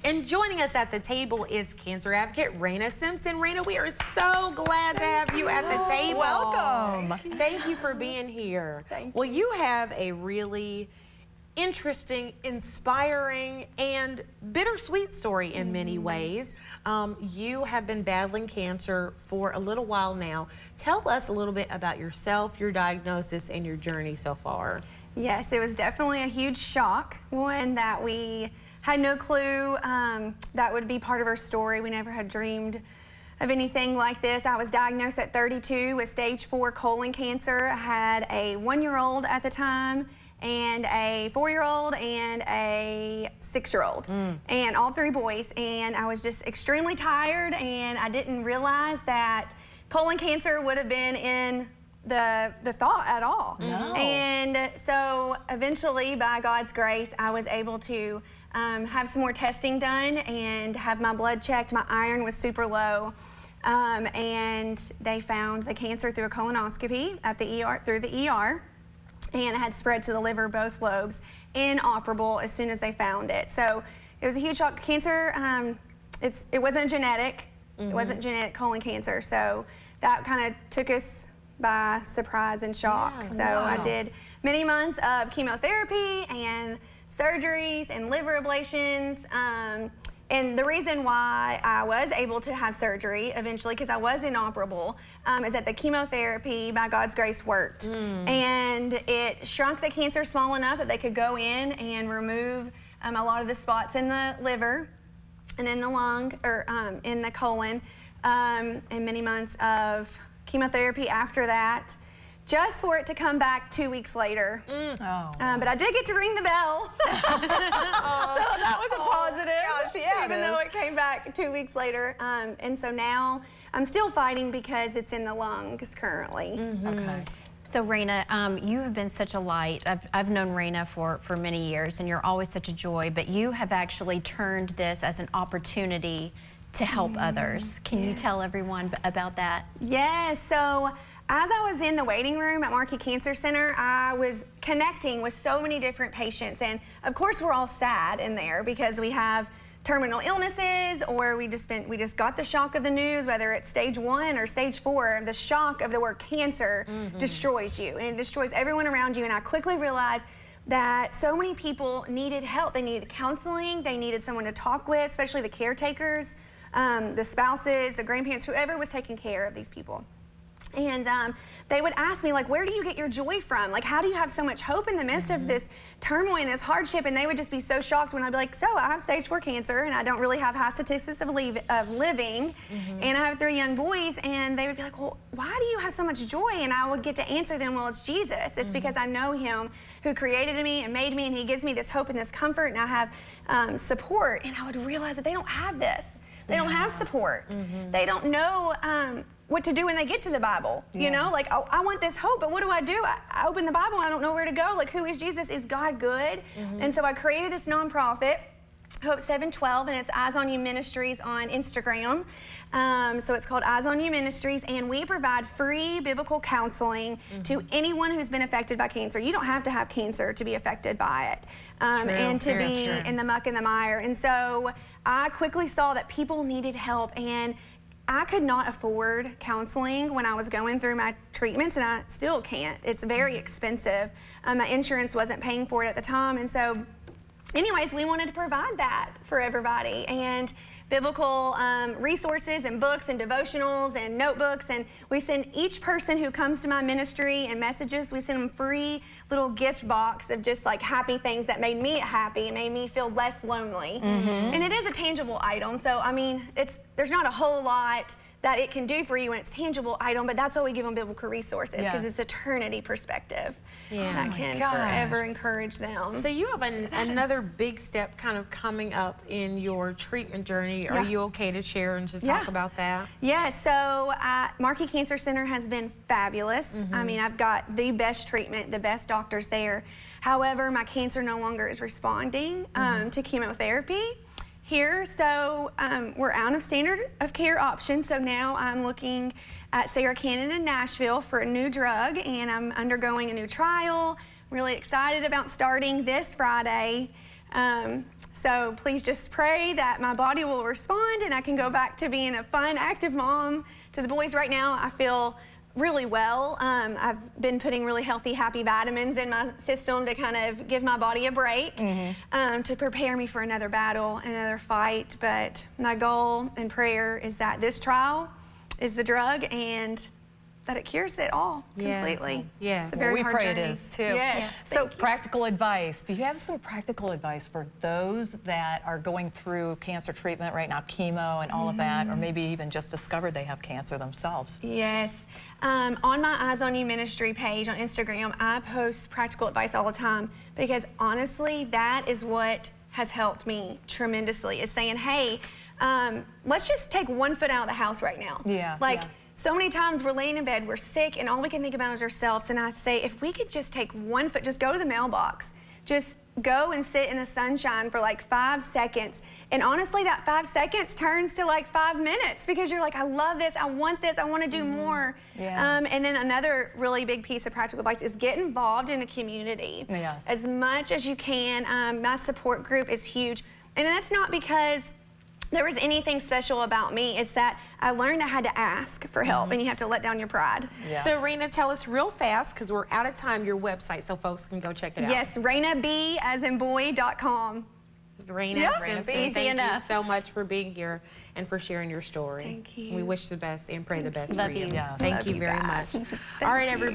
And joining us at the table is cancer advocate Raina Simpson. Raina, we are so glad to have you at the table. Welcome. Thank you for being here. Thank you. Well, you have a really interesting, inspiring, and bittersweet story in many ways. You have been battling cancer for a little while now. Tell us a little bit about yourself, your diagnosis, and your journey so far. Yes, it was definitely a huge shock, one that we had no clue that would be part of our story. We never had dreamed of anything like this. I was diagnosed at 32 with stage 4 colon cancer. I had a 1-year-old at the time, and a 4-year-old and a 6-year-old, and all 3 boys. And I was just extremely tired, and I didn't realize that colon cancer would have been in the thought at all. No. And so eventually, by God's grace, I was able to have some more testing done and have my blood checked. My iron was super low. And they found the cancer through a colonoscopy at the ER, through the ER. And it had spread to the liver, both lobes, inoperable as soon as they found it. So it was a huge shock. Cancer, it wasn't genetic. It wasn't genetic colon cancer. So that kind of took us by surprise and shock. Yeah, so wow. I did many months of chemotherapy and surgeries and liver ablations. And the reason why I was able to have surgery eventually, because I was inoperable, is that the chemotherapy, by God's grace, worked. And it shrunk the cancer small enough that they could go in and remove a lot of the spots in the liver and in the lung, or in the colon, and many months of chemotherapy after that, just for it to come back 2 weeks later. But I did get to ring the bell. So that was a positive, gosh, yeah, even though it came back 2 weeks later. And so now I'm still fighting because it's in the lungs currently. Okay. So Raina, you have been such a light. I've known Raina for many years, and you're always such a joy, but you have actually turned this as an opportunity to help others. Can you tell everyone about that? Yes, so as I was in the waiting room at Markey Cancer Center, I was connecting with so many different patients. And of course, we're all sad in there because we have terminal illnesses, or we just got the shock of the news, whether it's stage 1 or stage 4. The shock of the word cancer destroys you, and it destroys everyone around you. And I quickly realized that so many people needed help. They needed counseling, they needed someone to talk with, especially the caretakers, the spouses, the grandparents, whoever was taking care of these people. And they would ask me, like, where do you get your joy from? Like, how do you have so much hope in the midst of this turmoil and this hardship? And they would just be so shocked when I'd be like, so I have stage 4 cancer, and I don't really have high statistics of living, and I have 3 young boys. And they would be like, well, why do you have so much joy? And I would get to answer them, well, it's Jesus. It's because I know him who created me and made me, and he gives me this hope and this comfort, and I have support. And I would realize that they don't have this. They don't have support. They don't know what to do when they get to the Bible. You know, like, oh, I want this hope, but what do? I open the Bible, I don't know where to go. Like, who is Jesus? Is God good? And so I created this nonprofit, Hope 712, and it's Eyes on You Ministries on Instagram. So it's called Eyes on You Ministries, and we provide free biblical counseling to anyone who's been affected by cancer. You don't have to have cancer to be affected by it, and to be in the muck and the mire. And so I quickly saw that people needed help, and I could not afford counseling when I was going through my treatments, and I still can't. It's very expensive. My insurance wasn't paying for it at the time, and so anyways, we wanted to provide that for everybody, and biblical resources and books and devotionals and notebooks. And we send each person who comes to my ministry and messages, we send them free little gift box of just like happy things that made me happy and made me feel less lonely. And it is a tangible item. So, I mean, there's not a whole lot that it can do for you when it's tangible item, but that's why we give them biblical resources, because it's eternity perspective that can forever encourage them. So you have another big step kind of coming up in your treatment journey. Are you okay to share and to talk about that? Yes, so Markey Cancer Center has been fabulous. I mean, I've got the best treatment, the best doctors there. However, my cancer no longer is responding to chemotherapy here, so we're out of standard of care options. So now I'm looking at Sarah Cannon in Nashville for a new drug, and I'm undergoing a new trial. Really excited about starting this Friday. So please just pray that my body will respond and I can go back to being a fun, active mom to the boys. Right now, I feel really well. I've been putting really healthy, happy vitamins in my system to kind of give my body a break, to prepare me for another battle, another fight. But my goal and prayer is that this trial is the drug and that it cures it all completely. Yes. It's a very we hard pray journey. it is too. Yes. So practical advice. Do you have some practical advice for those that are going through cancer treatment right now, chemo and all of that, or maybe even just discovered they have cancer themselves? Yes. On my Eyes on You ministry page on Instagram, I post practical advice all the time because honestly, that is what has helped me tremendously, is saying, hey, let's just take one foot out of the house right now. Yeah. So many times we're laying in bed, we're sick, and all we can think about is ourselves. And I say, if we could just take one foot, just go to the mailbox, just go and sit in the sunshine for like 5 seconds. And honestly, that 5 seconds turns to like 5 minutes because you're like, I love this, I want to do more. Yeah. And then another really big piece of practical advice is get involved in a community. Yes. As much as you can. My support group is huge. And that's not because there was anything special about me. It's that I learned I had to ask for help, and you have to let down your pride. Yeah. So Raina, tell us real fast, because we're out of time, your website so folks can go check it out. Yes, RainaB as in boy.com. Raina Yeah. Simpson, Easy thank enough. you so much for being here and for sharing your story. Thank you. We wish the best and pray the best Love for you. you. Yes. Thank Love you you very guys. much. All right, everybody.